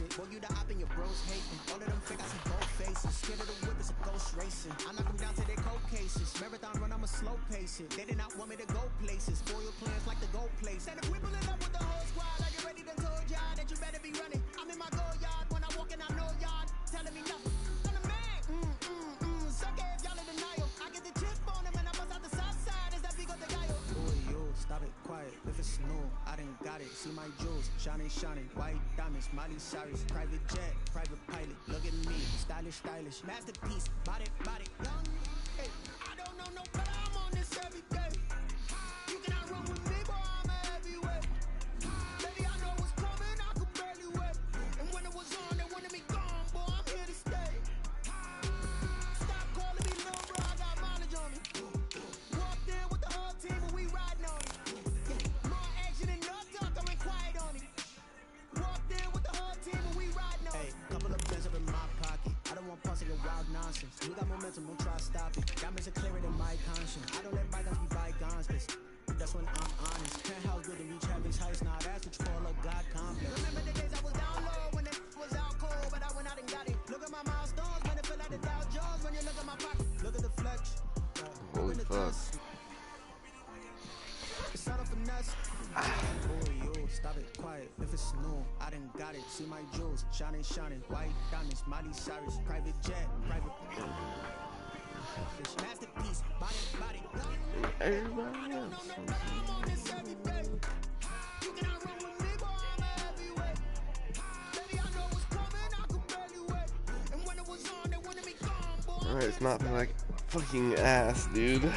it. Boy, you the op and your bros hating. All of them fake, I see both faces. Scared of the whip, it's a ghost racing. I knock them down to their cold cases. Marathon run, I'ma slow pace it. They did not want me to go places. Foil plans like the gold place. And if we pulling up with the whole squad, I get ready to told y'all that you better be running. I'm in my go yard. When I walk in, I know y'all telling me nothing. I'm the man. Suck it if y'all in denial. I get the chip on him and I bust out the south side. Is that Vigo the Gallo? Boy, yo, stop it, quiet. If it's snow, I done got it. See my jewels, shining, shining. White diamonds, Miley Cyrus. Private jet, private pilot. Look at me, stylish, stylish. Masterpiece, body, body. Young, hey, I don't know no better. I'm on this every day. You cannot run with me, boy, I'm a heavyweight. Baby, I know what's coming, I could barely wait. And when it was on, they wanted me gone, boy, I'm here to stay. Stop calling me little bro, I got mileage on me. Walked in with the whole team and we riding on it. More action and no talk, I went quiet on it. Walked in with the whole team and we riding on it. Hey, couple of pens up in my pocket. I don't want parts of your wild nonsense. We got momentum, don't try to stop it. Diamonds are clearer than my conscience. I don't let bygones be bygones, cause that's when I'm honest. Penthouse good to reach heaven's heights. Now that's what you call a God complex. Remember the days I was down low when it was out cold, but I went out and got it. Look at my milestones, man, it feel like the Dow Jones when you look at my pocket. Look at the flex. Holy fuck. It's not a finesse. Boy, yo, stop it, quiet. If it's snow, I done got it. See my jewels, shining, shining. White diamonds, Miley Cyrus. Private jet, private. Masterpiece, body, body. Everybody else. I'm on this every day. You cannot run with me, boy, I'm a heavyweight. Baby, I know what's coming, I could barely wait. And when it was on, they wanted me gone, boy. Alright, it's not like fucking ass, dude.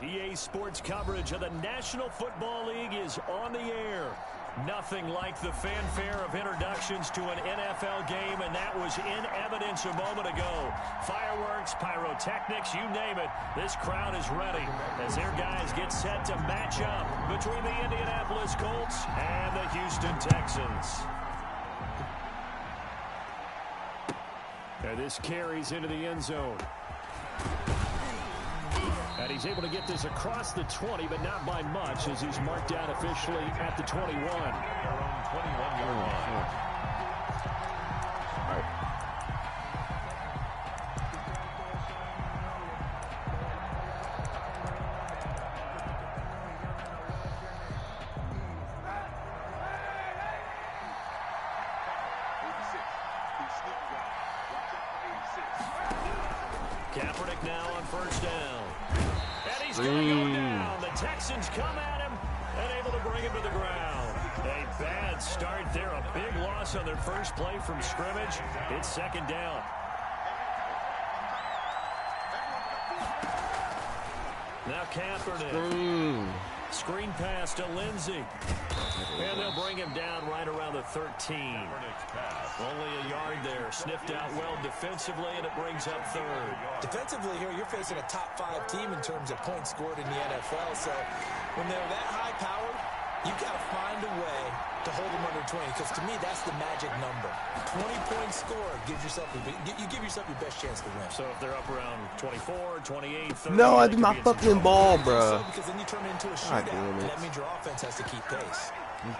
EA Sports coverage of the National Football League is on the air. Nothing like the fanfare of introductions to an NFL game, and that was in evidence a moment ago. Fireworks, pyrotechnics, you name it. This crowd is ready as their guys get set to match up between the Indianapolis Colts and the Houston Texans. And this carries into the end zone. And he's able to get this across the 20, but not by much, as he's marked down officially at the 21. 21-yard line. All right. Kaepernick now on first down. And he's going to go down. The Texans come at him and able to bring him to the ground. A bad start there. A big loss on their first play from scrimmage. It's second down. Now Kaepernick. Screen pass to Lindsey. And they'll bring him down right around the 13. Only a yard there. Sniffed out well defensively, and it brings up third. Defensively here, you're facing a top 5 team in terms of points scored in the NFL. So when they're that high-powered, you got to find a way to hold them under 20, because to me, that's the magic number. 20-point score gives yourself you give yourself your best chance to win. So if they're up around 24, 28, 30... No, I did my fucking ball, bro. So, because then you turn it into a shootout, and that means your offense has to keep pace.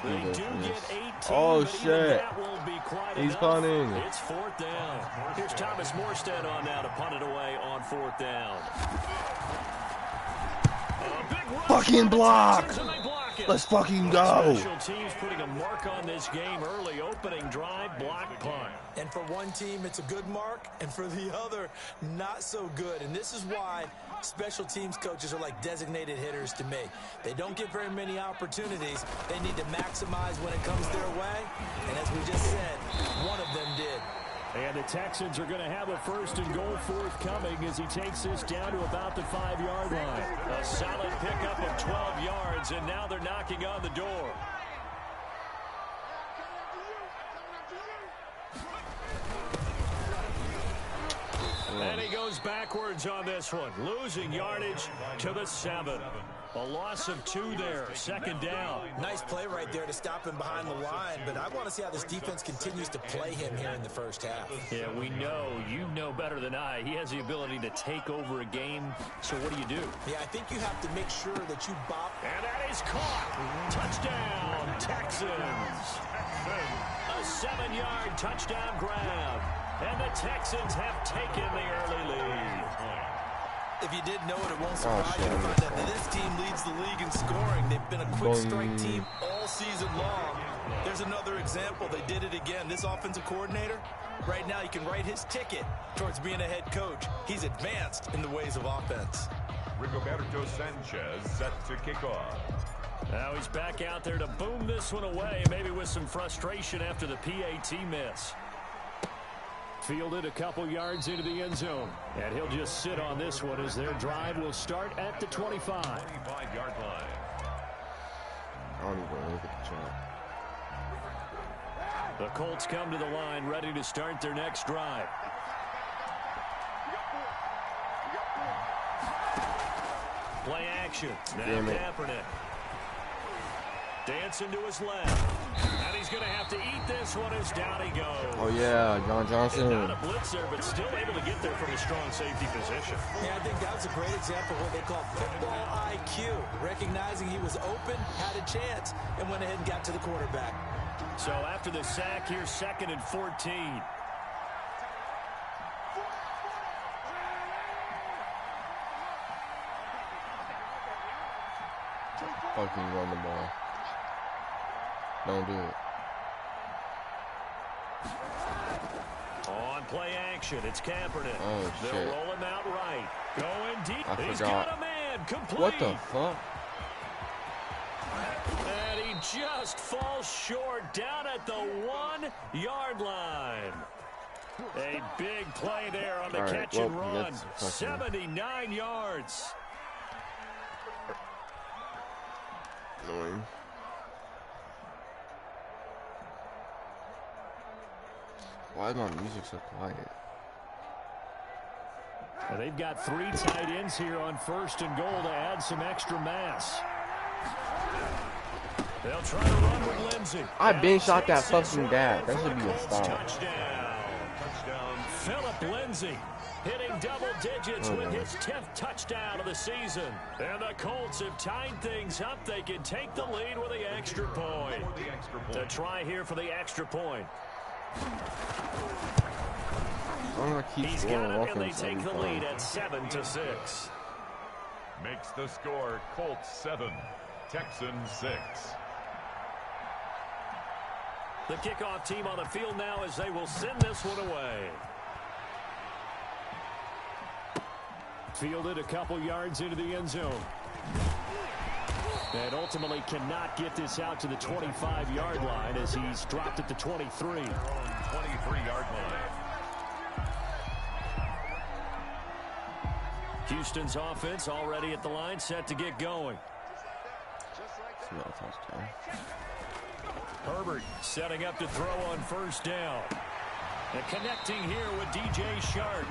They do get 18, oh, but shit. that won't be quite He's enough. punting. It's fourth down. Here's Thomas Morstead on now to punt it away on fourth down. Fucking block! Let's fucking go! Special teams putting a mark on this game early. Opening drive, block, punt. And for one team, it's a good mark, and for the other, not so good. And this is why special teams coaches are like designated hitters to me. They don't get very many opportunities. They need to maximize when it comes their way. And as we just said, one of them did. And the Texans are going to have a first and goal forthcoming as he takes this down to about the 5-yard line. A solid pickup of 12 yards, and now they're knocking on the door. And he goes backwards on this one, losing yardage to the 7. A loss of 2 there, 2nd down. Nice play right there to stop him behind the line, but I want to see how this defense continues to play him here in the first half. Yeah, we know. You know better than I. He has the ability to take over a game, so what do? Yeah, I think you have to make sure that you bop. And that is caught. Touchdown, Texans. A 7-yard touchdown grab. And the Texans have taken the early lead. If you didn't know it, it won't surprise you to find out that this team leads the league in scoring. They've been a quick strike team all season long. There's another example. They did it again. This offensive coordinator, right now, he can write his ticket towards being a head coach. He's advanced in the ways of offense. Rigoberto Sanchez set to kick off. Now he's back out there to boom this one away, maybe with some frustration after the PAT miss. Fielded a couple yards into the end zone. And he'll just sit on this one as their drive will start at the 25. 25-yard line. I don't even look at the chart. The Colts come to the line ready to start their next drive. Play action. Now Kaepernick. Dancing to his left. And he's going to have to eat this one as down he goes. Oh, yeah, John Johnson. Not a blitzer, but still able to get there from a strong safety position. Yeah, I think that was a great example of what they call football IQ. Recognizing he was open, had a chance, and went ahead and got to the quarterback. So after the sack, here's 2nd and 14. Fucking run the ball. Don't do it. On play action, it's Kaepernick. Oh, shit. They'll roll him out right. Going deep. I He's forgot. got a man. Complete. What the fuck? And he just falls short down at the 1-yard line. A big play there on the catch and run. 79 yards. Annoying. Why is my music so quiet? Well, they've got 3 tight ends here on 1st and goal to add some extra mass. They'll try to run with Lindsey. I been shot that fucking dad. That should be a stop. Touchdown. Philip Lindsey hitting double digits with his 10th touchdown of the season. And the Colts have tied things up. They can take the lead with the extra point. To try here for the extra point. He's got it, and they take the lead at 7-6. Makes the score Colts 7, Texans 6. The kickoff team on the field now as they will send this one away. Fielded a couple yards into the end zone. And ultimately cannot get this out to the 25-yard line as he's dropped at the 23. 23-yard line. Houston's offense already at the line, set to get going. Herbert setting up to throw on 1st down. And connecting here with DJ Shark.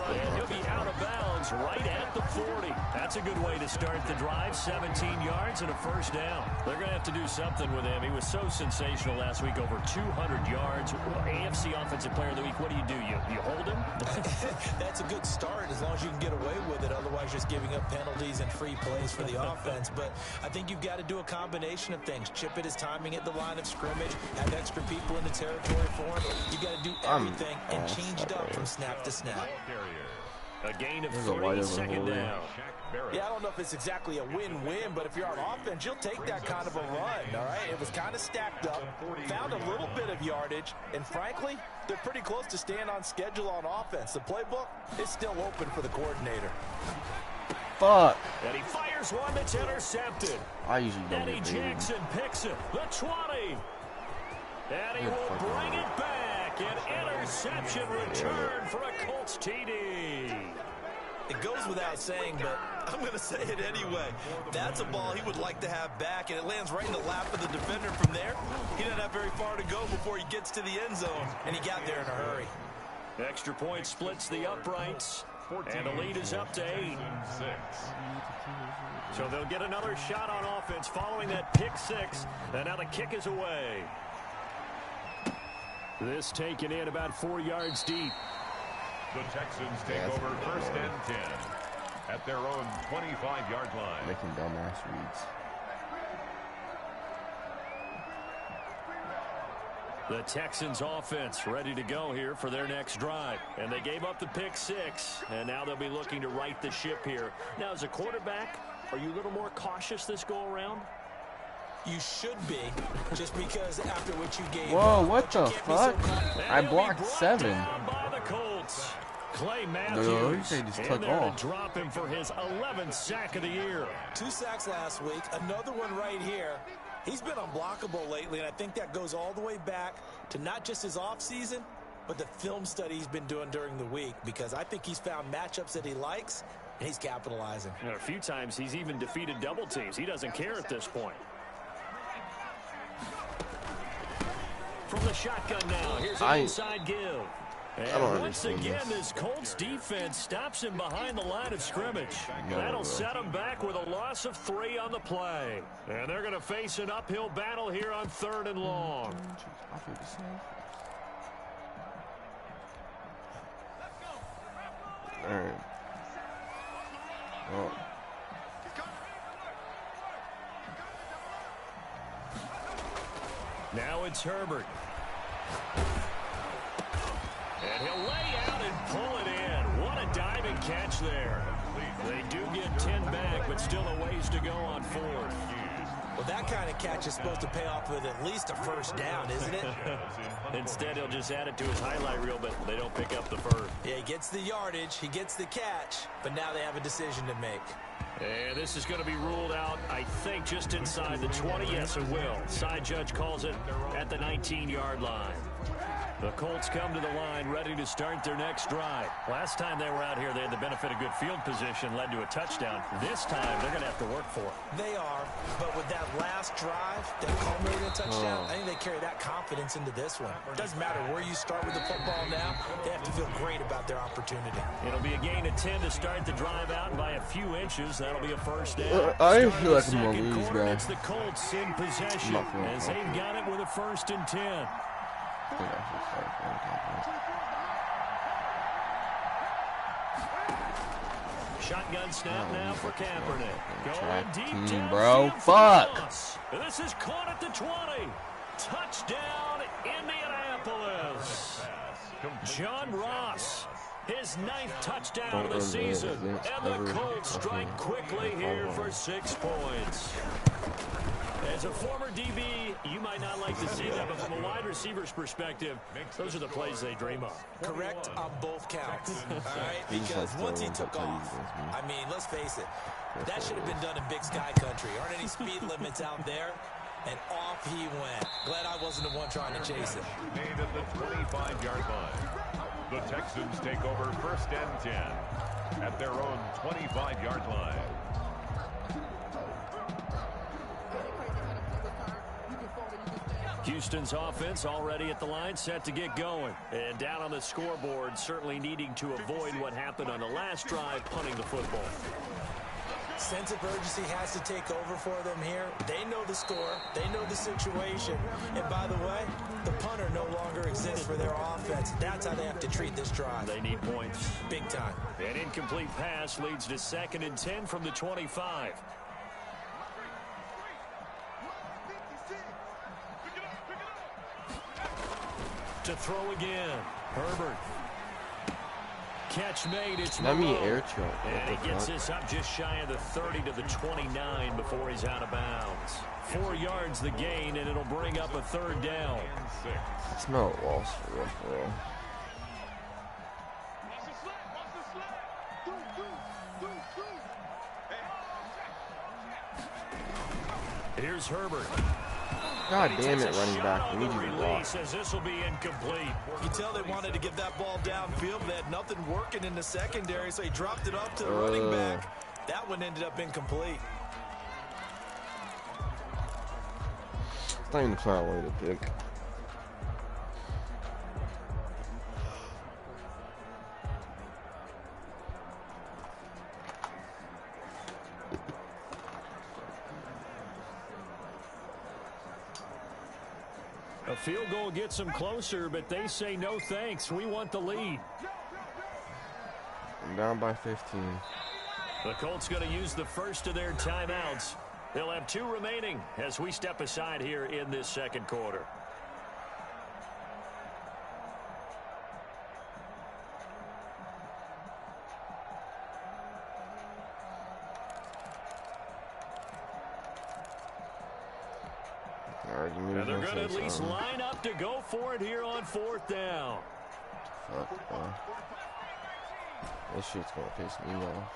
And he'll be out of bounds right at the 40. That's a good way to start the drive. 17 yards and a 1st down. They're going to have to do something with him. He was so sensational last week, over 200 yards. AFC Offensive Player of the Week, what do? You hold him? That's a good start as long as you can get away with it. Otherwise, just giving up penalties and free plays for the offense. But I think you've got to do a combination of things. Chip it his timing at the line of scrimmage. Have extra people in the territory for him. You've got to do everything and change it up from snap to snap. A gain of 3, 2nd down. Yeah, I don't know if it's exactly a win-win, but if you're on offense, you'll take that kind of a run, all right? It was kind of stacked up, found a little bit of yardage, and frankly, they're pretty close to staying on schedule on offense. The playbook is still open for the coordinator. Fuck. And he fires one that's intercepted. I usually don't Eddie get Jackson picks it. The 20. And he will bring it back. An interception return for a Colts TD. It goes without saying, but I'm going to say it anyway. That's a ball he would like to have back, and it lands right in the lap of the defender from there. He doesn't have very far to go before he gets to the end zone, and he got there in a hurry. Extra point splits the uprights. 14. And the lead is up to 8. 6. So they'll get another shot on offense following that pick 6. And now the kick is away. This taken in about 4 yards deep. The Texans take over first and 10 at their own 25-yard line. Making dumbass reads. The Texans offense ready to go here for their next drive. And they gave up the pick 6, and now they'll be looking to right the ship here. Now, as a quarterback, are you a little more cautious this go-around? You should be, just because after what you gave. Whoa, what the fuck? I blocked 7. By the Colts. Clay No, you Matthews say just in took there off. to drop him for his 11th sack of the year. 2 sacks last week, another one right here. He's been unblockable lately, and I think that goes all the way back to not just his offseason, but the film study he's been doing during the week, because I think he's found matchups that he likes, and he's capitalizing. You know, a few times he's even defeated double teams. He doesn't care at this point. From the shotgun now, here's an inside give. And once again, this Colts defense stops him behind the line of scrimmage. That'll set him back with a loss of 3 on the play. And they're going to face an uphill battle here on 3rd and long. All right. Oh. Now it's Herbert. And he'll lay out and pull it in. What a diving catch there. They do get 10 back, but still a ways to go on 4th. Well, that kind of catch is supposed to pay off with at least a first down, isn't it? Instead, he'll just add it to his highlight reel, but they don't pick up the first. Yeah, he gets the yardage, he gets the catch, but now they have a decision to make. And this is going to be ruled out, I think, just inside the 20. Yes, it will. Side judge calls it at the 19-yard line. The Colts come to the line ready to start their next drive. Last time they were out here, they had the benefit of good field position, led to a touchdown. This time, they're going to have to work for it. They are, but with that last drive that culminated in a touchdown, I think they carry that confidence into this one. It doesn't matter where you start with the football now, they have to feel great about their opportunity. It'll be a gain of 10 to start the drive out, and by a few inches, that'll be a first down. I feel like I'm gonna lose, quarter, guys. it's the Colts in possession, as they've got it with a 1st and 10. I think I should start Shotgun snap now for Kaepernick. Track Going deep team, down bro. field for Fuck. Ross. This is caught at the 20. Touchdown, Indianapolis. John Ross, his 9th touchdown of the season. And the Colts strike quickly here for 6 points. As a former DB, you might not like to see that, but from a wide receiver's perspective, those are the plays they dream of. Correct on both counts, all right? Because once he took off, I mean, let's face it, that should have been done in Big Sky Country. Aren't any speed limits out there? And off he went. Glad I wasn't the one trying to chase it. Made at the 25-yard line. The Texans take over first and 10 at their own 25-yard line. Houston's offense already at the line, set to get going. And down on the scoreboard, certainly needing to avoid what happened on the last drive, punting the football. Sense of urgency has to take over for them here. They know the score. They know the situation. And by the way, the punter no longer exists for their offense. That's how they have to treat this drive. They need points. Big time. An incomplete pass leads to 2nd and 10 from the 25. To throw again. Herbert. Catch made. It's Let me Moreau. air choke. And he gets this up just shy of the 30 to the 29 before he's out of bounds. 4 yards the gain, and it'll bring up a 3rd down. It's not a loss for real, for real. Here's Herbert. God damn it, running back. We need you to block. Says this will be incomplete. You tell they wanted to get that ball downfield, but they had nothing working in the secondary, so he dropped it off to the running back. That one ended up incomplete. It's not even the plan I wanted to pick. A field goal gets them closer, but they say no thanks. We want the lead. I'm down by 15. The Colts going to use the first of their timeouts. They'll have 2 remaining as we step aside here in this second quarter. And they're going to at least line up to go for it here on 4th down. Fuck, bro. This shit's going to piss me off.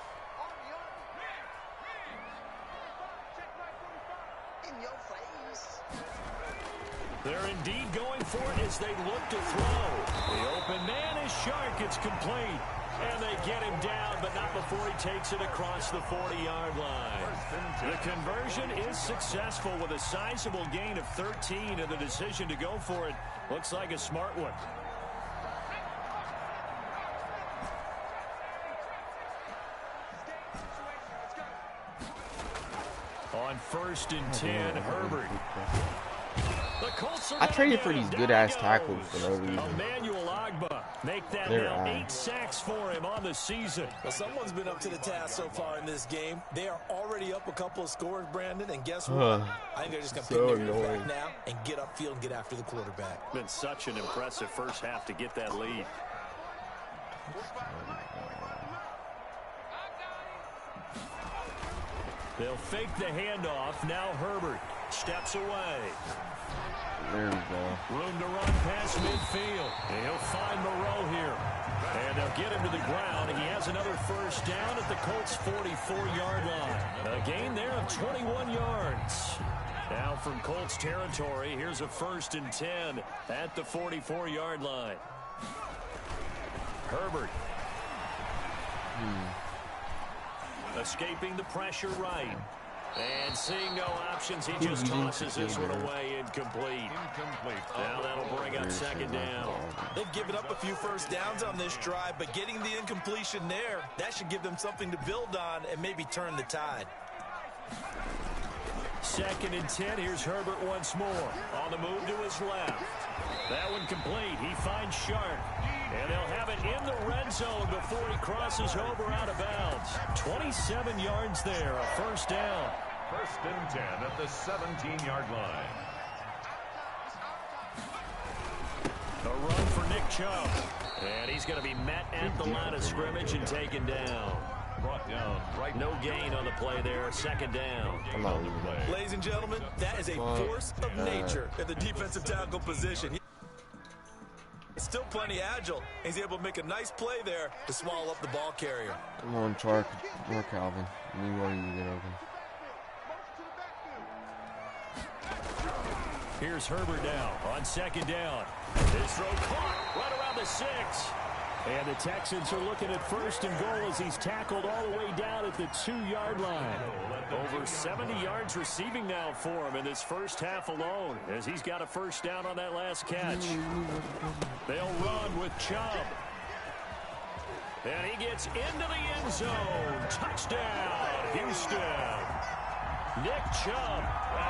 They're indeed going for it as they look to throw. The open man is Shark. It's complete. And they get him down, but not before he takes it across the 40-yard line. The conversion is successful with a sizable gain of 13, and the decision to go for it looks like a smart one. On 1st and 10, Herbert. I traded for these good-ass tackles for no reason. Emmanuel Ogbah make that now 8 sacks for him on the season. Well, someone's been up to the task so far in this game. They are already up a couple of scores, Brandon, and guess what? I think they're just going to pick their ears back now and get upfield and get after the quarterback. Been such an impressive first half to get that lead. They'll fake the handoff. Now Herbert steps away. There we go. Room to run past midfield. And he'll find Moreau here. And they'll get him to the ground. He has another first down at the Colts' 44-yard line. A gain there of 21 yards. Now from Colts territory, here's a 1st and 10 at the 44-yard line. Herbert. Escaping the pressure right. And seeing no options, he just tosses this one away incomplete. Now that'll bring up 2nd down. They've given up a few first downs on this drive, but getting the incompletion there, that should give them something to build on and maybe turn the tide. 2nd and 10. Here's Herbert once more. On the move to his left. That one complete. He finds Shark. And they'll have it in the red zone before he crosses over out of bounds. 27 yards there, a first down. 1st and 10 at the 17-yard line. A run for Nick Chubb. And he's going to be met at the line of scrimmage and taken down. Brought down right. No gain on the play there. 2nd down. I'm not leaving that. Ladies and gentlemen, that is a force of nature at the defensive tackle position. Still plenty agile. He's able to make a nice play there to swallow up the ball carrier. Come on, Chark. More Calvin. You want you to get open. Here's Herbert now on 2nd down. His throw caught right around the 6. And the Texans are looking at 1st and goal as he's tackled all the way down at the 2-yard line. Over 70 yards receiving now for him in this first half alone as he's got a first down on that last catch. They'll run with Chubb. And he gets into the end zone. Touchdown, Houston. Nick Chubb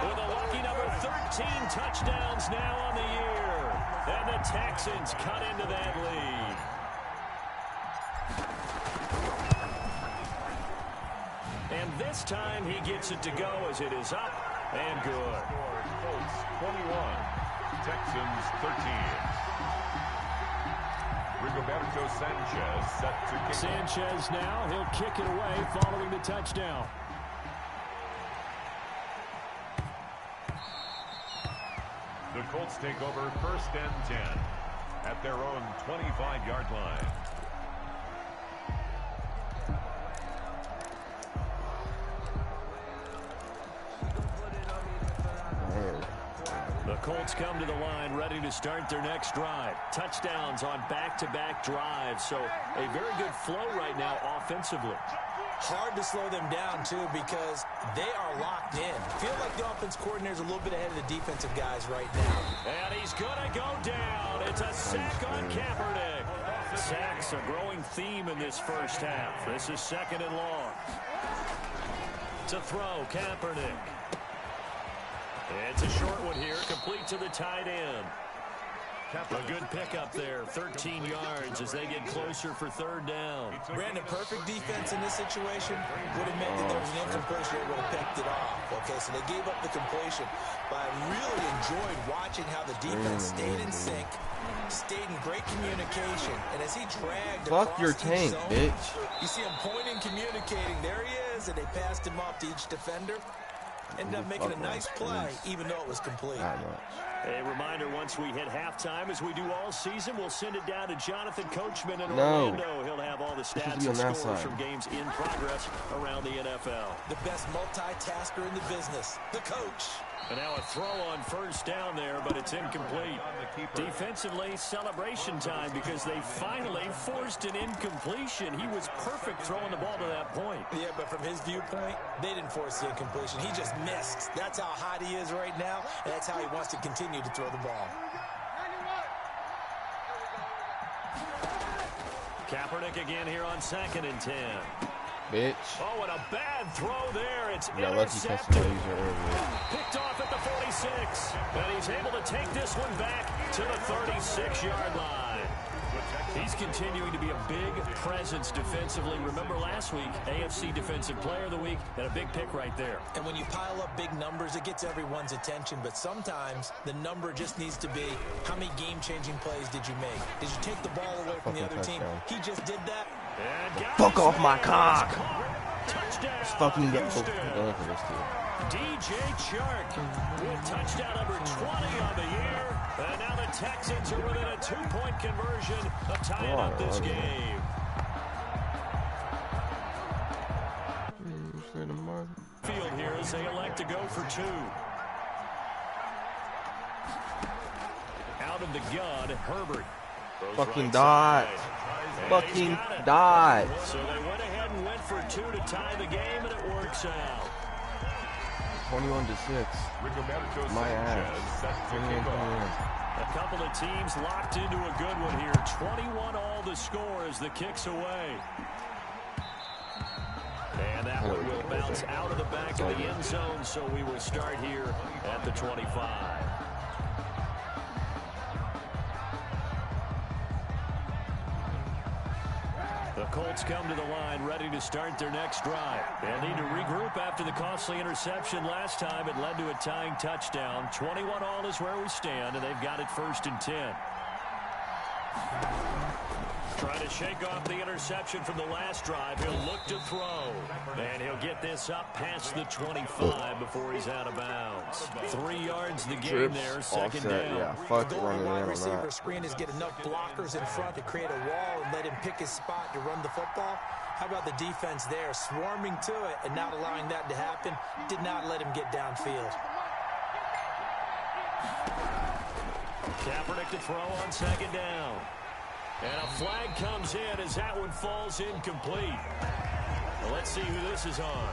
with a lucky number 13 touchdowns now on the year. And the Texans cut into that lead. And this time he gets it to go as it is up and good. Colts 21, Texans 13. Rigoberto Sanchez set to kick. Sanchez now, he'll kick it away following the touchdown. The Colts take over 1st and 10 at their own 25-yard line. The Colts come to the line ready to start their next drive. Touchdowns on back-to-back drives, so a very good flow right now offensively. Hard to slow them down, too, because they are locked in. Feel like the offense coordinator's a little bit ahead of the defensive guys right now. And he's going to go down. It's a sack on Kaepernick. Sacks a growing theme in this first half. This is 2nd and long. To throw, Kaepernick. It's It's a short one here, complete to the tight end. A good pickup there, 13 yards as they get closer for third down. Brandon, perfect defense in this situation would have meant that there was an incompletion that would have picked it off. Okay, so they gave up the completion, but I really enjoyed watching how the defense stayed in sync, stayed in great communication, and as he dragged Fuck across your tank, zone, bitch. you see him pointing, communicating. There he is, and they passed him off to each defender. Ended up making a nice play, even though it was complete. A reminder, once we hit halftime, as we do all season, we'll send it down to Jonathan Coachman in Orlando. He'll have all the stats and scores from games in progress around the NFL. The best multitasker in the business, the coach. And now a throw on first down there, but it's incomplete. Defensively, celebration time because they finally forced an incompletion. He was perfect throwing the ball to that point. Yeah, but from his viewpoint, they didn't force the incompletion. He just missed. That's how hot he is right now, and that's how he wants to continue to throw the ball. Kaepernick again here on 2nd and 10. Bitch. Oh, and a bad throw there. It's intercepted. Picked off at the 46. And he's able to take this one back to the 36-yard line. He's continuing to be a big presence defensively. Remember last week, AFC Defensive Player of the Week, and a big pick right there. And when you pile up big numbers, it gets everyone's attention. But sometimes the number just needs to be, how many game-changing plays did you make? Did you take the ball away from the other team? He just did that. Fuck off my cock. Touchdown. Just fucking get for this dude. DJ Chark with touchdown number 20 on the year. And now the Texans are within a 2-point conversion of tying up this game. Field here as they elect to go for 2. Out of the gun, Herbert. Fucking dot. Fucking dot. So they went ahead and went for 2 to tie the game, and it works out. 21-6. My ass. 21-21. A couple of teams locked into a good one here. 21 all the score as the kick's away. And that one will bounce out of the back of the end zone, so we will start here at the 25. The Colts come to the line ready to start their next drive. They'll need to regroup after the costly interception last time. It led to a tying touchdown. 21 all is where we stand, and they've got it 1st and 10. Trying to shake off the interception from the last drive. He'll look to throw. And he'll get this up past the 25 before he's out of bounds. 3 yards the game there, 2nd down. Yeah, fuck running in wide on receiver that. screen is get enough blockers in front to create a wall and let him pick his spot to run the football. How about the defense there, swarming to it and not allowing that to happen? Did not let him get downfield. Kaepernick to throw on 2nd down. And a flag comes in as that one falls incomplete. Well, let's see who this is on.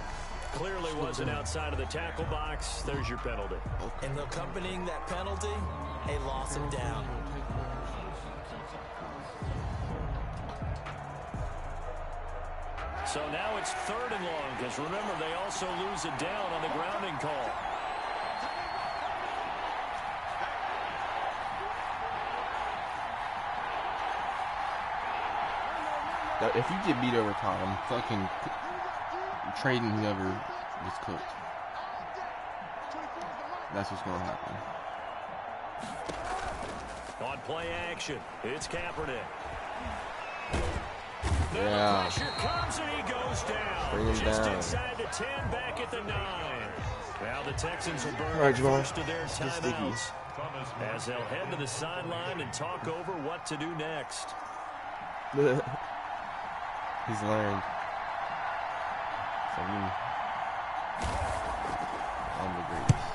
Clearly wasn't outside of the tackle box. There's your penalty. And accompanying that penalty, a loss of down. So now it's 3rd and long, because remember, they also lose a down on the grounding call. If you get beat over time, I'm fucking trading whoever gets cooked. That's what's going to happen. On play action, it's Kaepernick. Yeah. The pressure comes and he goes down. Bring him Just down. inside the 10, back at the 9. Now the Texans will burn All right, Jamal. first of their timeouts as they'll head to the sideline and talk over what to do next. He's learned. So I'm the greatest.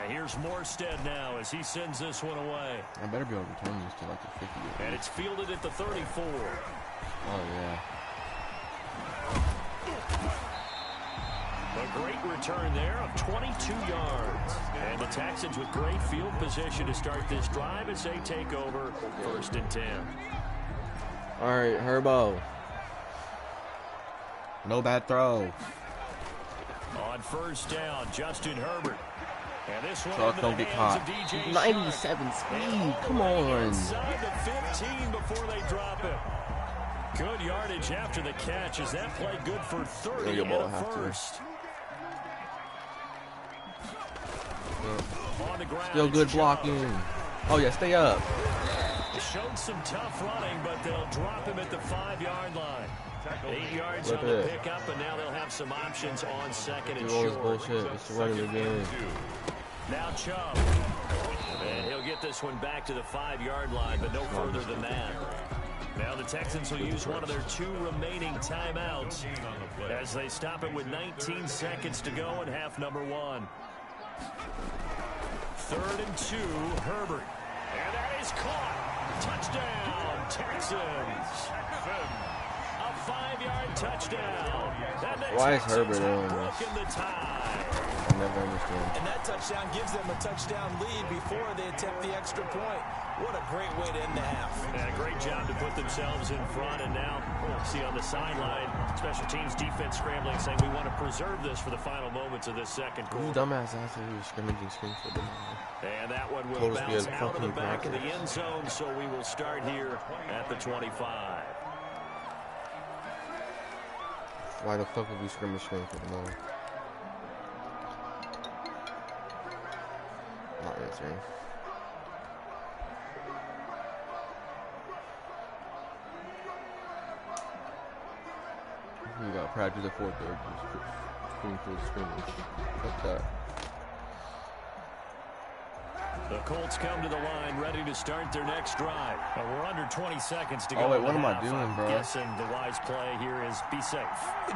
Here's Morstead now as he sends this one away. I better be able to return this to like the 50. And it's fielded at the 34. Oh, yeah. A great return there of 22 yards. And the Texans with great field position to start this drive as they take over 1st and 10. All right, Herbo. No bad throw. On 1st down, Justin Herbert. And This one Charles into don't the get hands caught. of DJ 97 Shark. speed. Come on. Inside the 15 before they drop it. Good yardage after the catch. Is that play good for 30 Your and ball a have to. first? On the ground, Still good it's blocking. Jones. Oh, yeah, stay up. Showed some tough running, but they'll drop him at the 5-yard line. 8 yards Look on the at it. pickup, and now they'll have some options on second and Do all this short. bullshit. It's running again. Now Chubb. And he'll get this one back to the 5-yard line, but no further than that. Now the Texans will use one of their 2 remaining timeouts as they stop it with 19 seconds to go in half number 1. 3rd and 2, Herbert. And that is caught. Touchdown, Texans. A 5-yard touchdown. And the Why is Texans Herbert have on this? broken the tie. I never understand. And that touchdown gives them a touchdown lead before they attempt the extra point. What a great way to end the half. And a great job to put themselves in front. And now, see on the sideline, special teams defense scrambling, saying we want to preserve this for the final moments of this second You quarter. dumbass ass who was scrimmaging screen football. And that one will Told us we bounce had out of the fucking back of the practice. end zone, so we will start here at the 25. Why the fuck would we scrimmage screen football? Not answering. We got practice at 4:30. Screen full scrimmage. Fuck that. The Colts come to the line, ready to start their next drive. We're under 20 seconds to go. Oh, wait, in what the am I half. doing, I'm bro? guessing the wise play here is be safe.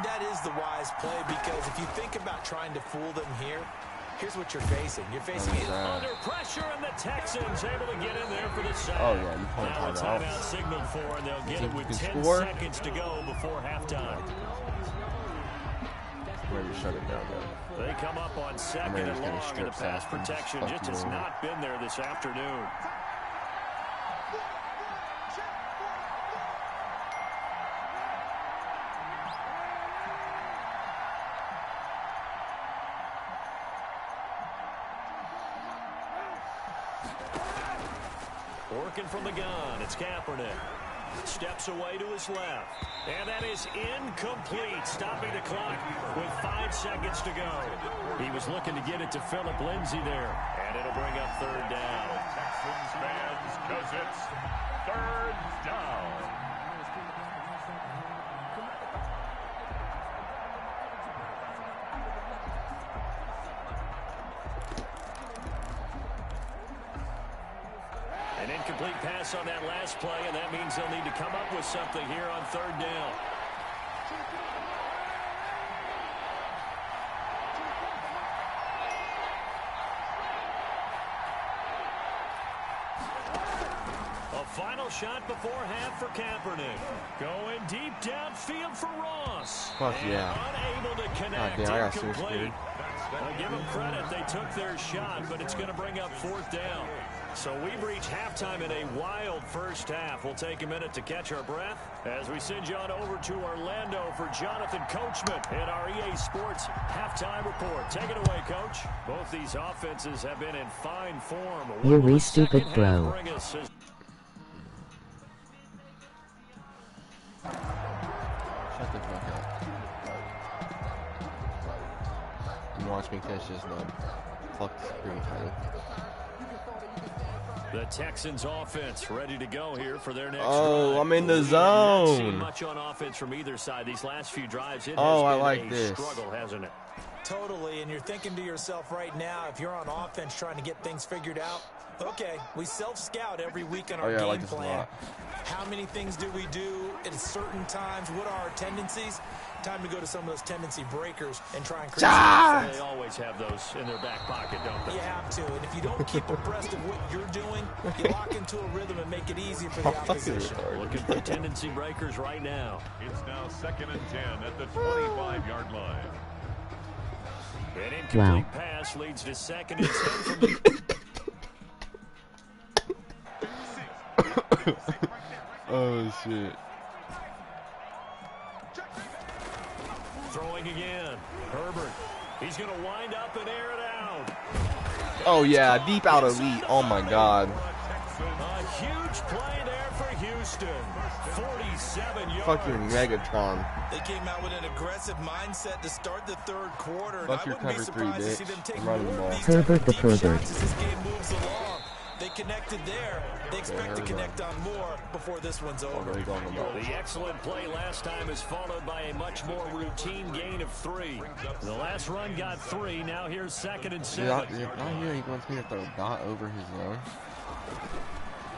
That is the wise play because if you think about trying to fool them here, here's what you're facing. You're facing it. Under pressure, and the Texans able to get in there for the sack. Oh, yeah, you can't Now a timeout. timeout signaled for, and they'll get Think it with you can 10 score? seconds to go before halftime. Ready to shut it down, though. They come up on second ready and to get a long, and strip the pass sack and just protection fuck just you has over. not been there this afternoon. Working from the gun, it's Kaepernick. Steps away to his left. And that is incomplete, stopping the clock with 5 seconds to go. He was looking to get it to Phillip Lindsay there. And it'll bring up 3rd down. Texans fans, because it's 3rd down. An incomplete pass on that last play, and that means they'll need to come up with something here on 3rd down. A final shot before half for Kaepernick. Going deep downfield for Ross. Fuck And yeah. unable to connect. God damn, I got so Incomplete. scared. I'll give them credit. They took their shot, but it's going to bring up 4th down. So we've reached halftime in a wild first half. We'll take a minute to catch our breath as we send you on over to Orlando for Jonathan Coachman in our EA Sports halftime report. Take it away, Coach. Both these offenses have been in fine form. You're What will way the stupid, second half bro. bring us as Shut the fuck up. You watch me catch this nut. Fuck the screen title. the Texans offense ready to go here for their next Oh, drive. I'm in the We have not seen zone. much on offense from either side. These last few drives, it Oh, I has been like a this. struggle, hasn't it? Totally, and you're thinking to yourself right now, if you're on offense trying to get things figured out, okay, we self-scout every week on Oh, our yeah, I game like this a plan. lot. How many things do we do at certain times? What are our tendencies? Time to go to some of those tendency breakers and try and create some They always have those in their back pocket, don't they? You have to, and if you don't keep abreast of what you're doing, you lock into a rhythm and make it easier for the opposition. Looking for tendency breakers right now. It's now 2nd and 10 at the 25-yard line. An incomplete Wow. pass leads to 2nd and 10 from the... Oh shit. Throwing again. Herbert. He's going to wind up and air it out. Oh yeah, deep out elite. Oh my God. A huge play there for Houston. 47 yards. Fucking Megatron. They came out with an aggressive mindset to start the third quarter. Fuck and your I wouldn't be cover 3, surprised to see bitch. them take I'm running the more ball. of these Herbert the deep pervert. shots as this game moves along. They connected there. They expect to Herbert. connect on more before this one's over. The excellent play last time is followed by a much more routine gain of 3. The last run got 3. Now here's 2nd and 7. Not here. He wants me to throw a dot over his zone.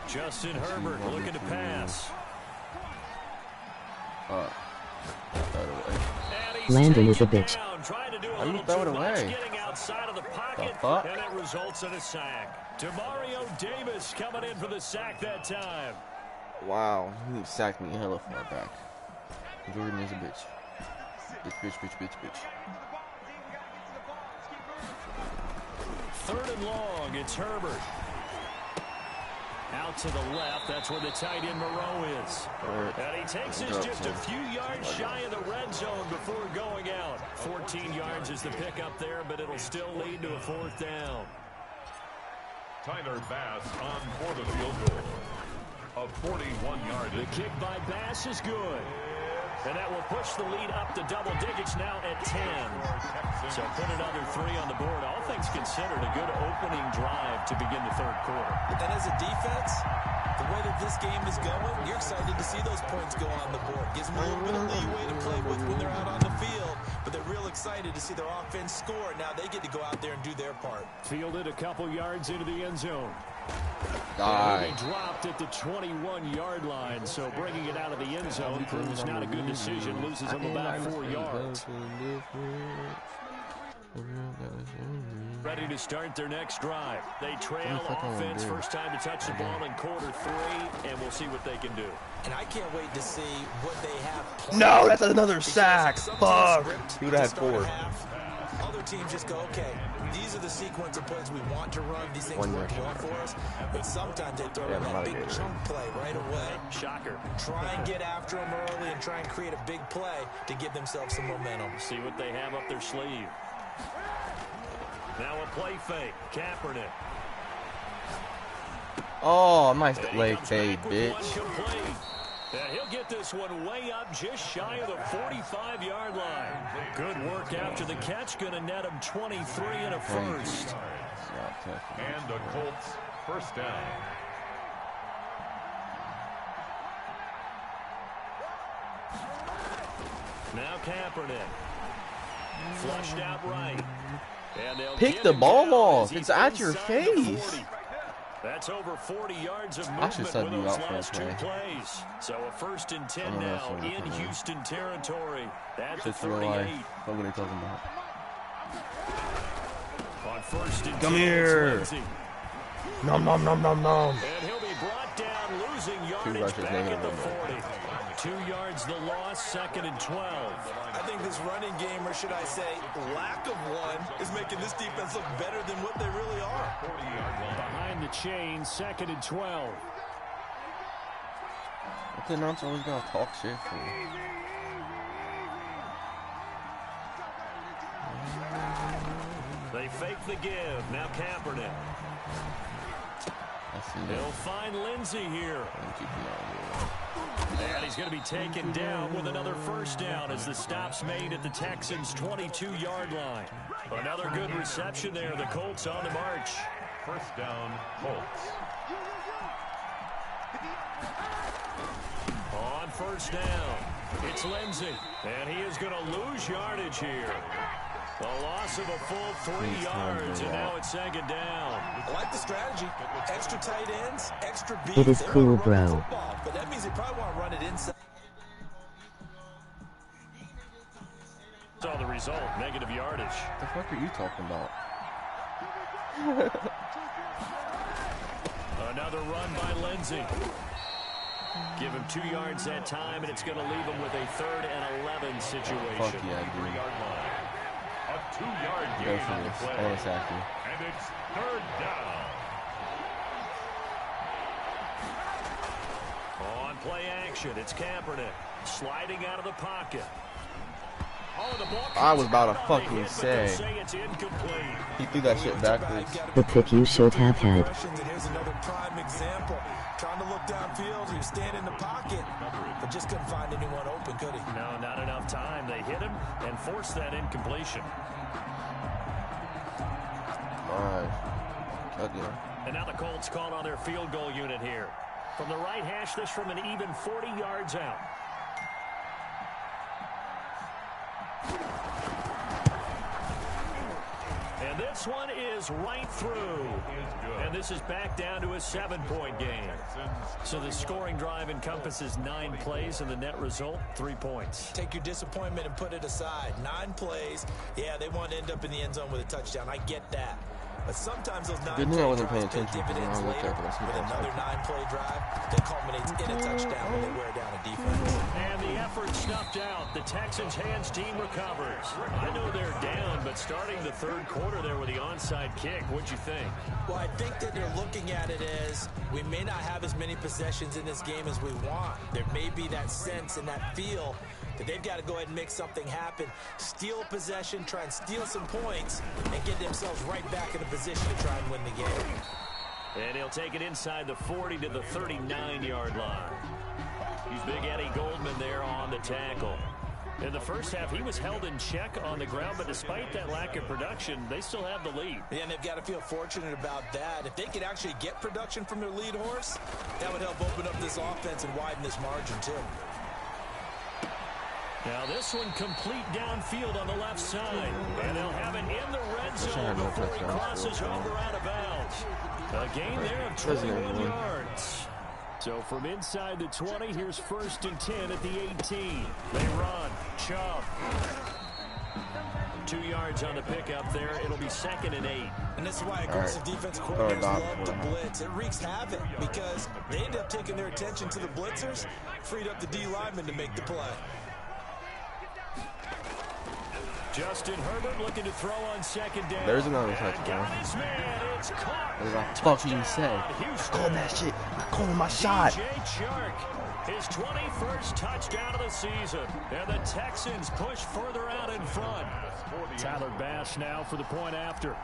Justin Herbert looking to pass. Throw it away. Landon is a bitch. Why you throw it away? Getting outside of the pocket, The fuck? and it results in a sack. Demario Davis coming in for the sack that time. Wow, he sacked me hella far back. Jordan is a bitch. Bitch. 3rd and long, it's Herbert. Out to the left, that's where the tight end Moreau is. And he takes this just a few yards shy of the red zone before going out. 14 yards is the pickup there, but it'll still lead to a 4th down. Tyler Bass on for the field goal. A 41-yard. The kick by Bass is good. And that will push the lead up to double digits now at 10. So put another 3 on the board. All things considered, a good opening drive to begin the 3rd quarter. And as a defense, the way that this game is going, you're excited to see those points go on the board. Gives them a little bit of leeway to play with when they're out on the field. But they're real excited to see their offense score. Now they get to go out there and do their part. Fielded a couple yards into the end zone. Die. He dropped at the 21-yard line, so bringing it out of the end zone proves not a good decision. Loses him about 4 yards. Ready to start their next drive. They trail offense. First time to touch the ball in quarter 3, and we'll see what they can do. And I can't wait to see what they have planned. No, that's another sack. Fuck. He would have had 4. Other teams just go, okay, these are the sequence of plays we want to run. These things work well for us. But sometimes they throw in that big chunk play right away. Shocker. Try and get after them early and try and create a big play to give themselves some momentum. See what they have up their sleeve. Now a play fake. Kaepernick. Oh, nice leg fade, bitch. And he'll get this one way up just shy of the 45-yard line. Good work after the catch. Going to net him 23 and a first. And the Colts first down. Now Kaepernick. Flushed out right. And they'll Pick get the him ball down off. as he It's at goes your inside the face. 40. That's over 40 yards of I should movement sub with you those out for a last 2 play. plays. So a 1st and 10 I'm now gonna in Houston territory. At the Just real 38. life. What are they talking about? On 1st and 10, Come here. it's Lindsey. Nom nom nom nom nom. And he'll be brought down, losing yardage rushes, back negative at the number. 40. 2 yards the loss, 2nd and 12. I think this running game, or should I say lack of one, is making this defense look better than what they really are. Behind the chain, 2nd and 12. What the announcer always gotta talk shit for? They fake the give. Now Kaepernick. I see He'll that. find Lindsey here. And he's going to be taken down with another first down as the stop's made at the Texans' 22-yard line. Another good reception there. The Colts on the march. First down, Colts. On first down, it's Lindsey. And he is going to lose yardage here. A loss of a full 3 yards, and now it's 2nd down. I like the strategy. Extra tight ends, extra beats. It is They cool, wanna run the bro. football, but that means they probably want to run it inside. Saw the result, negative yardage. What the fuck are you talking about? Another run by Lindsey. Give him 2 yards that time, and it's going to leave him with a 3rd and 11 situation. Fuck yeah, dude. 3-yard line. A 2-yard Go gain for on the this. play. I want to sack you. And it's 3rd down. On play action, it's Kaepernick sliding out of the pocket. I was about to fucking say. He threw that shit backwards. The pick you should have had. Here's another prime example. Trying to look downfield, he was standing in the pocket, but just couldn't find anyone open, could he? No, not enough time. They hit him and forced that incompletion. Alright. And now the Colts called on their field goal unit here. From the right hash, this from an even 40 yards out. And this one is right through. And this is back down to a 7-point game. So the scoring drive encompasses 9 plays, and the net result, 3 points. Take your disappointment and put it aside. 9 plays. Yeah, they want to end up in the end zone with a touchdown. I get that. But sometimes those 9 play drives pay dividends later. With another 9-play drive that culminates in a touchdown when they wear down a defense. And the effort snuffed out. The Texans' hands team recovers. I know they're down, but starting the third quarter there with the onside kick, what'd you think? Well, I think that they're looking at it as we may not have as many possessions in this game as we want. There may be that sense and that feel that they've got to go ahead and make something happen, steal possession, try and steal some points, and get themselves right back in a position to try and win the game. And he'll take it inside the 40 to the 39-yard line. He's Big Eddie Goldman there on the tackle. In the first half, he was held in check on the ground, but despite that lack of production, they still have the lead. Yeah, and they've got to feel fortunate about that. If they could actually get production from their lead horse, that would help open up this offense and widen this margin, too. Now this one complete downfield on the left side. And they'll have it in the red zone before he crosses over out of bounds. A gain there of 21 yards. So from inside the 20, here's 1st and 10 at the 18. They run. Chubb. 2 yards on the pickup there. It'll be 2nd and 8. And this is why aggressive defense coordinators love to blitz. It wreaks havoc because they end up taking their attention to the blitzers, freed up the D lineman to make the play. Justin Herbert looking to throw on 2nd down. There's another touchdown. It's caught. What did I fucking say? I called that shit. I called my shot. DJ Chark, his 21st touchdown of the season. And the Texans push further out in front. Tyler Bass now for the point after.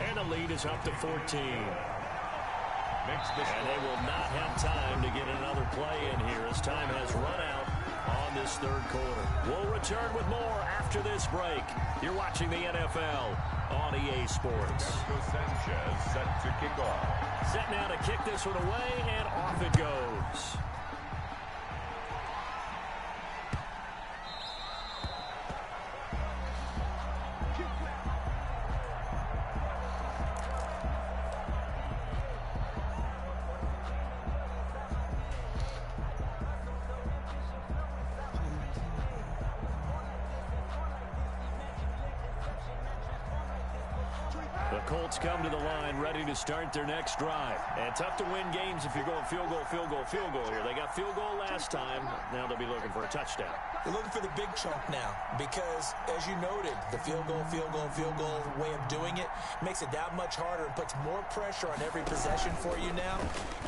And the lead is up to 14. And they will not have time to get another play in here as time has run out on this third quarter. We'll return with more after this break. You're watching the NFL on EA Sports. Sanchez set to kick off. Set now to kick this one away, and off it goes. The Colts come to the line ready to start their next drive. And tough to win games if you're going field goal, field goal, field goal here. They got field goal last time. Now they'll be looking for a touchdown. They're looking for the big chunk now because, as you noted, the field goal way of doing it makes it that much harder and puts more pressure on every possession for you now.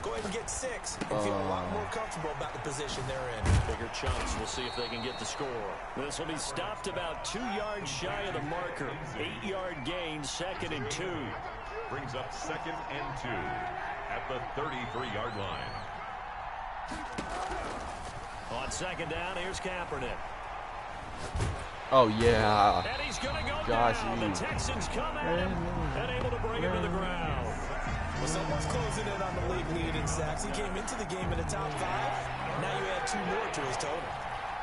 Go ahead and get 6 and feel a lot more comfortable about the position they're in. Bigger chunks. We'll see if they can get the score. This will be stopped about 2 yards shy of the marker. 8-yard gain, 2nd and 2. Brings up 2nd and 2 at the 33-yard line. On 2nd down, here's Kaepernick. Oh, yeah. And he's going to go Gosh, down. The Texans come at him and able to bring him to the ground. Well, someone's closing in on the league lead in sacks. He came into the game in the top 5. Now you add 2 more to his total.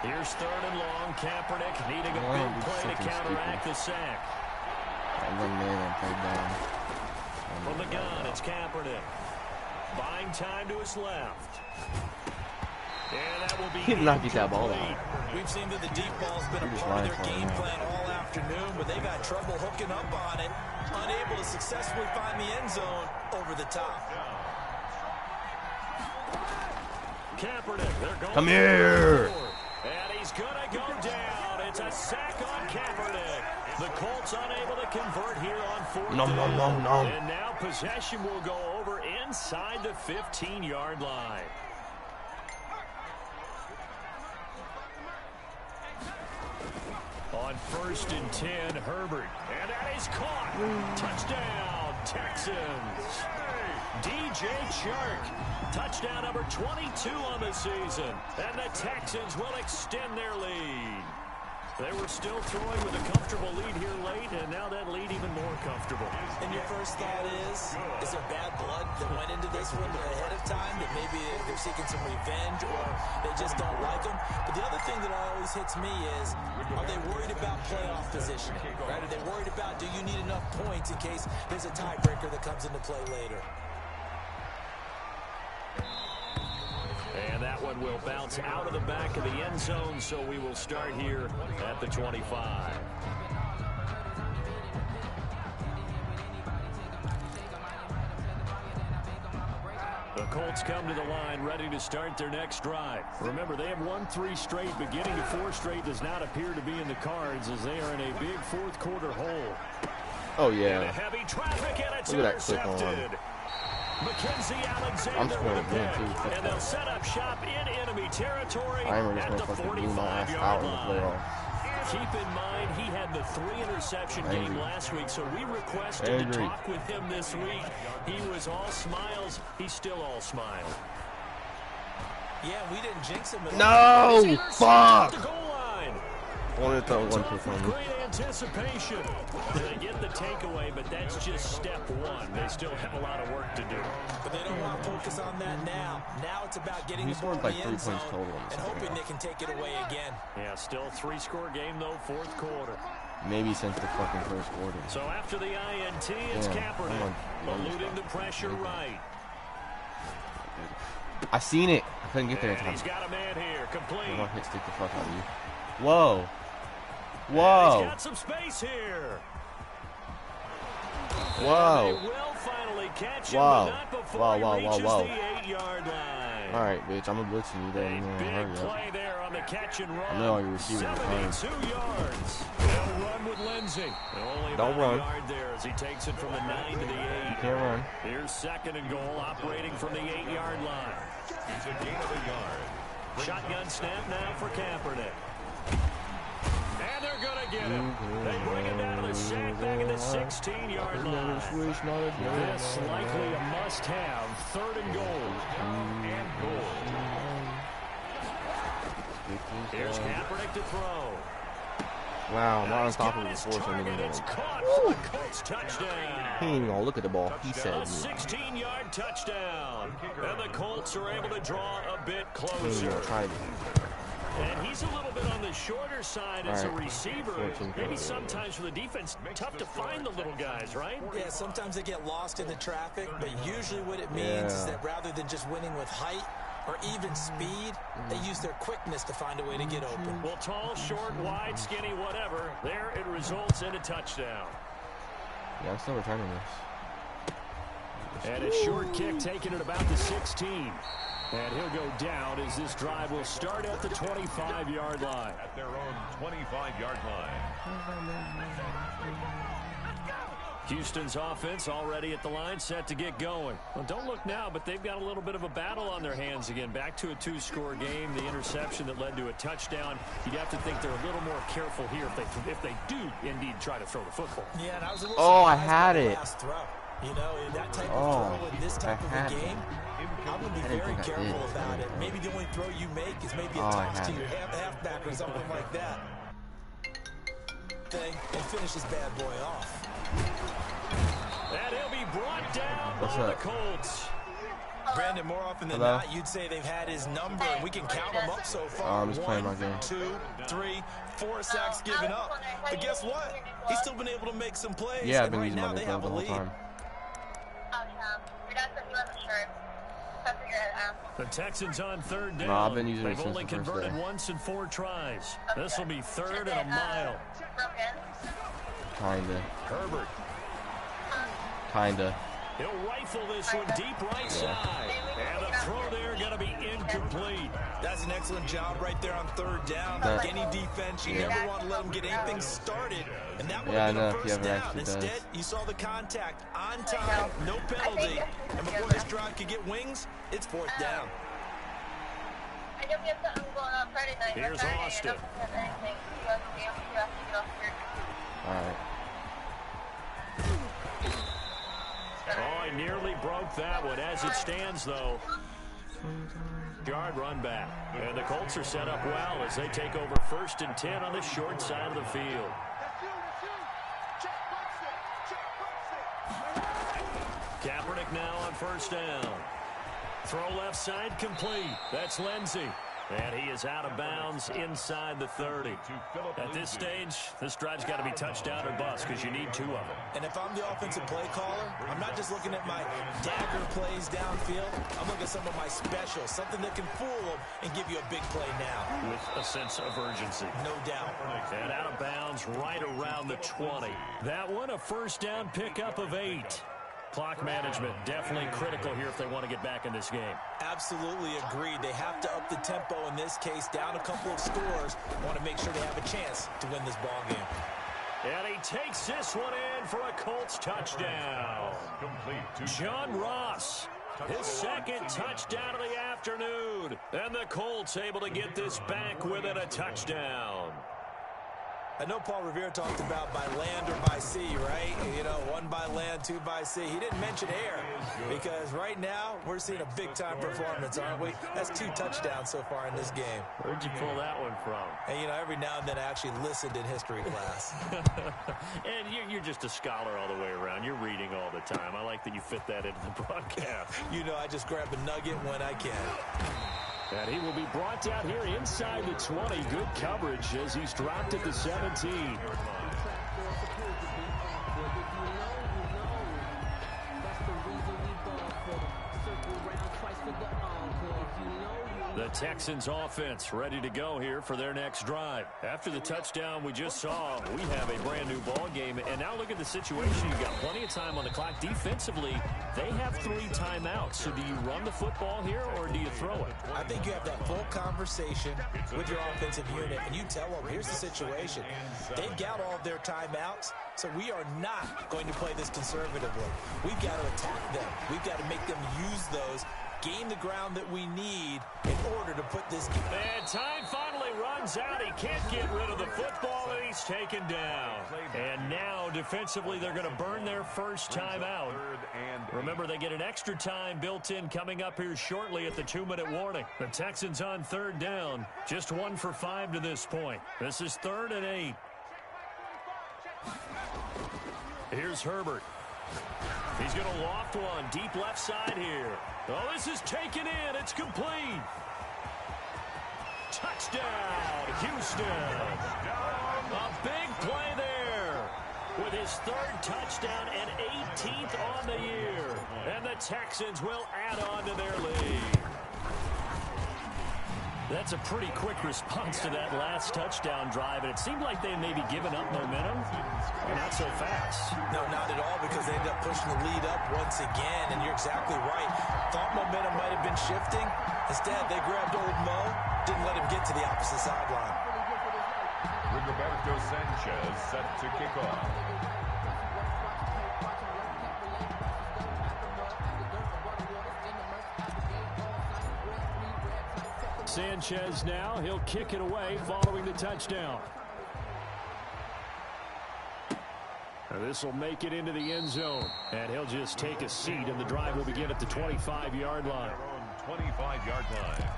Here's 3rd and long. Kaepernick needing a big play to counteract the sack. From the gun, it's Kaepernick. Buying time to his left. And that will be he did not get that ball out. We've seen that the deep ball's been a part of their game plan all afternoon, but they've had trouble hooking up on it, unable to successfully find the end zone over the top. Kaepernick, they're going. Come here. And he's going to go down. It's a sack on Kaepernick. The Colts unable to convert here on 4th down. And now possession will go over inside the 15-yard line. On 1st and 10, Herbert. And that is caught. Touchdown, Texans. DJ Chark. Touchdown number 22 on the season. And the Texans will extend their lead. They were still throwing with a comfortable lead here late, and now that lead even more comfortable. And your first thought is there bad blood that went into this one ahead of time, that maybe they're seeking some revenge or they just don't like them? But the other thing that always hits me is, are they worried about playoff positioning? Right? Are they worried about, do you need enough points in case there's a tiebreaker that comes into play later? And that one will bounce out of the back of the end zone, so we will start here at the 25. The Colts come to the line ready to start their next drive. Remember, they have won 3 straight. Beginning to 4 straight does not appear to be in the cards as they are in a big fourth-quarter hole. Oh, yeah. And a heavy traffic, and it's Look at that click intercepted. on. Mackenzie Alexander I'm scoring with a again, pick, too. and they'll set up shop in enemy territory I remember at this the motherfucker blew my ass out 45-yard in the line. playoffs. Keep in mind, he had the 3-interception game last week, so we requested to talk with him this week. He was all smiles. He's still all smile. Yeah, we didn't jinx him at all. No! Fuck! The goal line. I wanted to throw one pick on me. Great anticipation. They get the takeaway, but that's just step one. They still have a lot of work to do. But they don't want to focus on that now. Now it's about getting He the ball scored in like the end 3 zone points total on this and hoping game. they can take it away again. Yeah, still 3-score game, though, 4th quarter. Maybe since the fucking first quarter. So after the INT, it's Kaepernick eluding the pressure right. I seen it. I couldn't get there in And time. he's got a man here, complete. I'm gonna hit stick the fuck out of you. Whoa. And Whoa. he's got some space here. Whoa. They will finally catch him, Whoa. but not before Whoa, he whoa, reaches whoa, whoa. the 8-yard line. Alright, bitch. I'm gonna blitzing you there. A You know, big hurry up. play there on the catch and run. I know your receiver is fine. 72 yards. They'll run with Lindsey. Only Don't about run. a yard there as he takes it from the 9 to the 8. You can't run. Here's 2nd and goal, operating from the 8-yard line. It's a gain of a yard. Shotgun snap now for Kaepernick. And they're going to get him. They bring him down to the sack back at the 16-yard line. This likely a must-have. 3rd and goal. Here's Kaepernick to throw. Wow, not He's got unstoppable his force. target. It's caught for the Colts touchdown. He ain't even gonna look at the ball. He said, A 16-yard touchdown. And the Colts are able to draw a bit he ain't closer. gonna try it. And he's a little bit on the shorter side as a receiver. 14. Maybe sometimes for the defense, tough to find the little guys, right? Yeah, sometimes they get lost in the traffic, but usually what it means is that rather than just winning with height or even speed, they use their quickness to find a way to get open. Well, tall, short, wide, skinny, whatever. There it results in a touchdown. Yeah, I'm still returning this. And a short kick taken at about the 16. And he'll go down as this drive will start at the 25-yard line. At their own 25-yard line. Houston's offense already at the line, set to get going. Well, don't look now, but they've got a little bit of a battle on their hands again. Back to a 2-score game, the interception that led to a touchdown. You'd have to think they're a little more careful here if they do indeed try to throw the football. Yeah, and I was a little I surprised had by the it. last throw. You know, in that type of throw in this type of had a it. game, I would be I didn't very think I careful did. about it. Maybe the only throw you make is maybe a I toss had to your it. halfback or something like that. Thing and finish this bad boy off. And he'll be brought down What's by up? the Colts. Brandon, more often than Hello? not, you'd say they've had his number, and we can count them up so far. I'm just playing my game. 1, 2, 3, 4 sacks given up. But guess what? He's still been able to make some plays. Yeah, I've and been right using now my they glove have the a whole lead. time. The Texans on 3rd down. No, I've been using it They've since only the first converted day. once in 4 tries. This will be 3rd and a mile. Kinda. Herbert. Kinda. He'll rifle this one deep right side. And the throw there going to be incomplete. That's an excellent job right there on 3rd down. That- Like any defense, you never want to let them get anything started. And that would Yeah, I have been know, a if he first ever down. actually Instead, does. you saw the contact on time, no penalty. And before this drive could get wings, it's 4th down. Here's Austin. All right. Oh, he nearly broke that one. As it stands, though, yard run back. And the Colts are set up well as they take over 1st and 10 on the short side of the field. Kaepernick now on 1st down. Throw left side complete. That's Lindsey. And he is out of bounds inside the 30. At this stage, this drive's got to be touchdown or bust because you need 2 of them. And if I'm the offensive play caller, I'm not just looking at my dagger plays downfield. I'm looking at some of my specials, something that can fool them and give you a big play now. With a sense of urgency. No doubt. And out of bounds right around the 20. That one a 1st down pickup of 8. Clock management definitely critical here if they want to get back in this game. Absolutely agreed. They have to up the tempo in this case, down a couple of scores. Want to make sure they have a chance to win this ball game. And he takes this one in for a Colts touchdown. John Ross, his 2nd touchdown of the afternoon. And the Colts able to get this back within a touchdown. I know Paul Revere talked about by land or by sea, right? You know, 1 by land, 2 by sea. He didn't mention air because right now we're seeing a big-time performance, aren't we? That's 2 touchdowns so far in this game. Where'd you pull that one from? And, you know, every now and then I actually listened in history class. And you're just a scholar all the way around. You're reading all the time. I like that you fit that into the broadcast. You know, I just grab a nugget when I can. And he will be brought down here inside the 20. Good coverage as he's dropped at the 17. The Texans offense ready to go here for their next drive. After the touchdown we just saw, we have a brand new ball game. And now look at the situation. You've got plenty of time on the clock. Defensively, they have 3 timeouts. So do you run the football here or do you throw it? I think you have that full conversation with your offensive unit, and you tell them, here's the situation. They've got all of their timeouts, so we are not going to play this conservatively. We've got to attack them. We've got to make them use those, gain the ground that we need in order to put this game. And time finally runs out. He can't get rid of the football, and he's taken down. And now, defensively, they're going to burn their first timeout. Remember, they get an extra time built in coming up here shortly at the 2-minute warning. The Texans on 3rd down, just 1 for 5 to this point. This is 3rd and 8. Here's Herbert. He's going to loft one deep left side here. Oh, this is taken in. It's complete. Touchdown, Houston. A big play there with his 3rd touchdown and 18th on the year. And the Texans will add on to their lead. That's a pretty quick response to that last touchdown drive, and it seemed like they may be giving up momentum. Not so fast. No, not at all, because they ended up pushing the lead up once again, and you're exactly right. Thought momentum might have been shifting. Instead, they grabbed old Mo, didn't let him get to the opposite sideline. Rigoberto Sanchez set to kick off. Sanchez now, he'll kick it away following the touchdown. This will make it into the end zone, and he'll just take a seat, and the drive will begin at the 25-yard line. 25-yard line.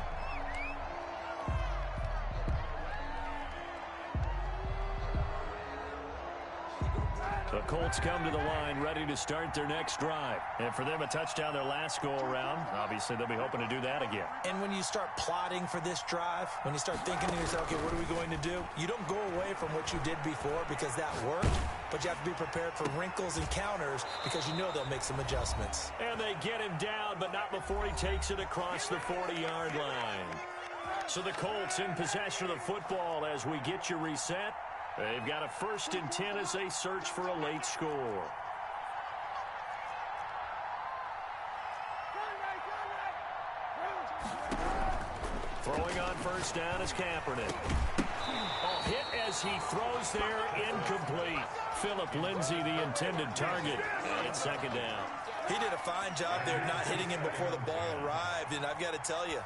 The Colts come to the line ready to start their next drive. And for them, a touchdown their last go-around. Obviously, they'll be hoping to do that again. And when you start plotting for this drive, when you start thinking to yourself, okay, what are we going to do? You don't go away from what you did before because that worked, but you have to be prepared for wrinkles and counters because you know they'll make some adjustments. And they get him down, but not before he takes it across the 40-yard line. So the Colts in possession of the football as we get you reset. They've got a 1st and 10 as they search for a late score. Throwing on 1st down is Kaepernick. Oh, hit as he throws there, incomplete. Philip Lindsay, the intended target, and it's 2nd down. He did a fine job there not hitting him before the ball arrived, and I've got to tell you,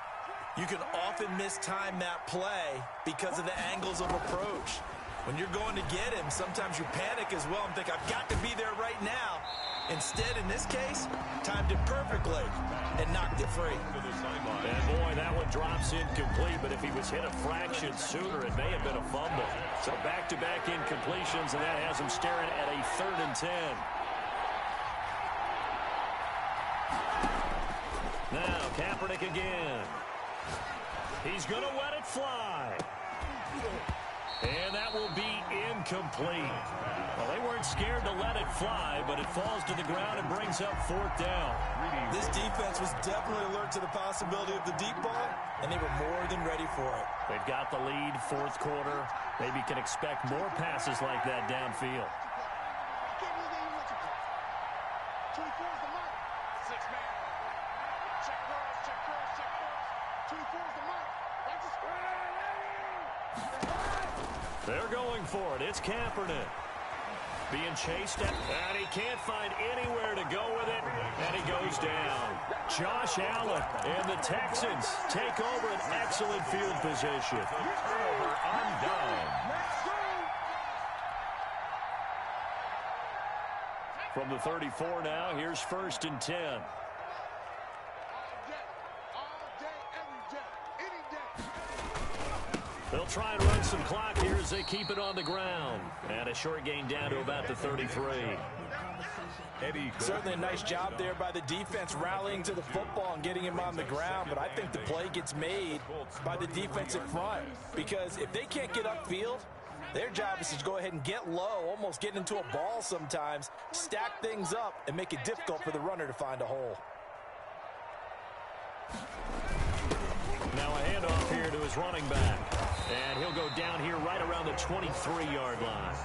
You can often mistime that play because of the angles of approach. When you're going to get him, sometimes you panic as well and think, I've got to be there right now. Instead, in this case, timed it perfectly and knocked it free. And boy, that one drops incomplete, but if he was hit a fraction sooner, it may have been a fumble. So back-to-back incompletions, and that has him staring at a 3rd and 10. Now, Kaepernick again. He's going to let it fly. And that will be incomplete. Well, they weren't scared to let it fly, but it falls to the ground and brings up 4th down. This defense was definitely alert to the possibility of the deep ball, and they were more than ready for it. They've got the lead, 4th quarter. Maybe can expect more passes like that downfield. They're going for it. It's Kaepernick. Being chased at, and he can't find anywhere to go with it, and he goes down. Josh Allen and the Texans take over an excellent field position. Turnover on down. From the 34 now, here's 1st and 10. They'll try and run some clock here as they keep it on the ground. And a short gain down to about the 33. Certainly a nice job there by the defense rallying to the football and getting him on the ground, but I think the play gets made by the defensive front because if they can't get upfield, their job is to go ahead and get low, almost get into a ball sometimes, stack things up, and make it difficult for the runner to find a hole. Now a handoff here to his running back. And he'll go down here right around the 23-yard line.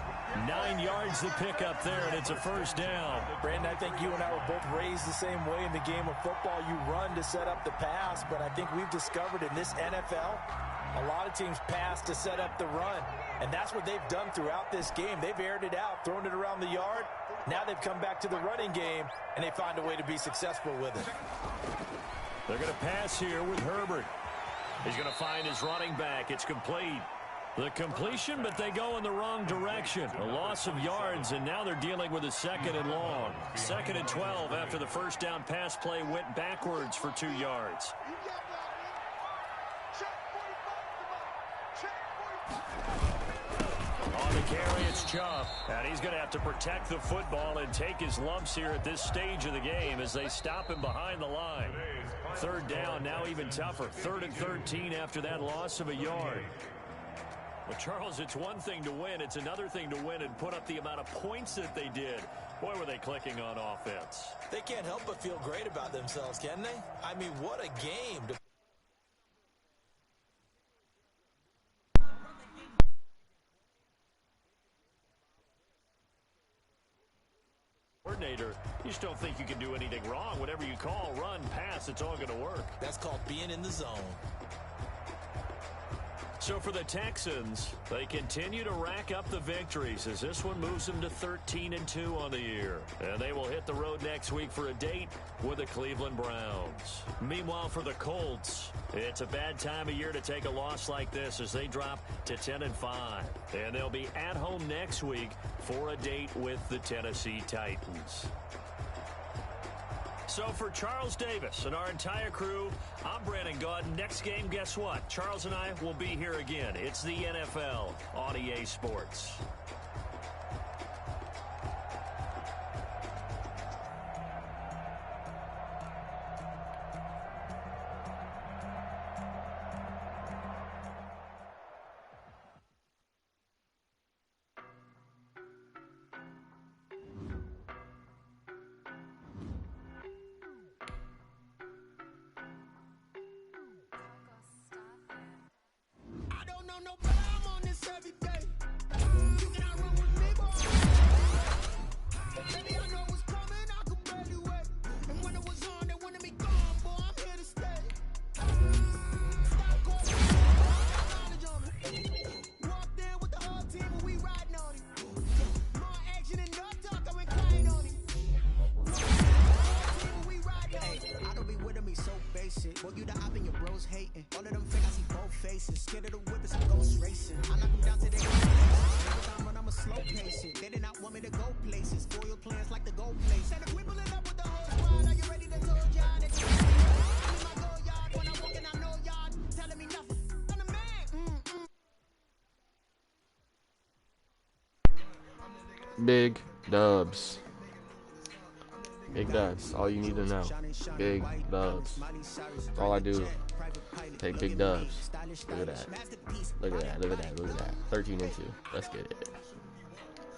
9 yards to pick up there, and it's a 1st down. Brandon, I think you and I were both raised the same way in the game of football. You run to set up the pass, but I think we've discovered in this NFL, a lot of teams pass to set up the run. And that's what they've done throughout this game. They've aired it out, thrown it around the yard. Now they've come back to the running game, and they find a way to be successful with it. They're going to pass here with Herbert. He's going to find his running back. It's complete. The completion, but they go in the wrong direction. A loss of yards, and now they're dealing with a 2nd and long. 2nd and 12 after the 1st down pass play went backwards for 2 yards. On the carry, it's Chubb. And he's going to have to protect the football and take his lumps here at this stage of the game as they stop him behind the line. 3rd down, now even tougher. 3rd and 13 after that loss of a yard. Well, Charles, it's one thing to win. It's another thing to win and put up the amount of points that they did. Boy, were they clicking on offense. They can't help but feel great about themselves, can they? I mean, what a game to coordinator. You just don't think you can do anything wrong. Whatever you call, run, pass, it's all going to work. That's called being in the zone. So for the Texans, they continue to rack up the victories as this one moves them to 13-2 on the year. And they will hit the road next week for a date with the Cleveland Browns. Meanwhile, for the Colts, it's a bad time of year to take a loss like this as they drop to 10-5. And they'll be at home next week for a date with the Tennessee Titans. So for Charles Davis and our entire crew, I'm Brandon Gaudin. Next game, guess what? Charles and I will be here again. It's the NFL on EA Sports. No, but I'm on this every day. Big dubs. Big dubs. All you need to know. Big dubs. That's all I do. Take big dubs. Look at that. Look at that. Look at that. Look at that. 13 and 2. Let's get it.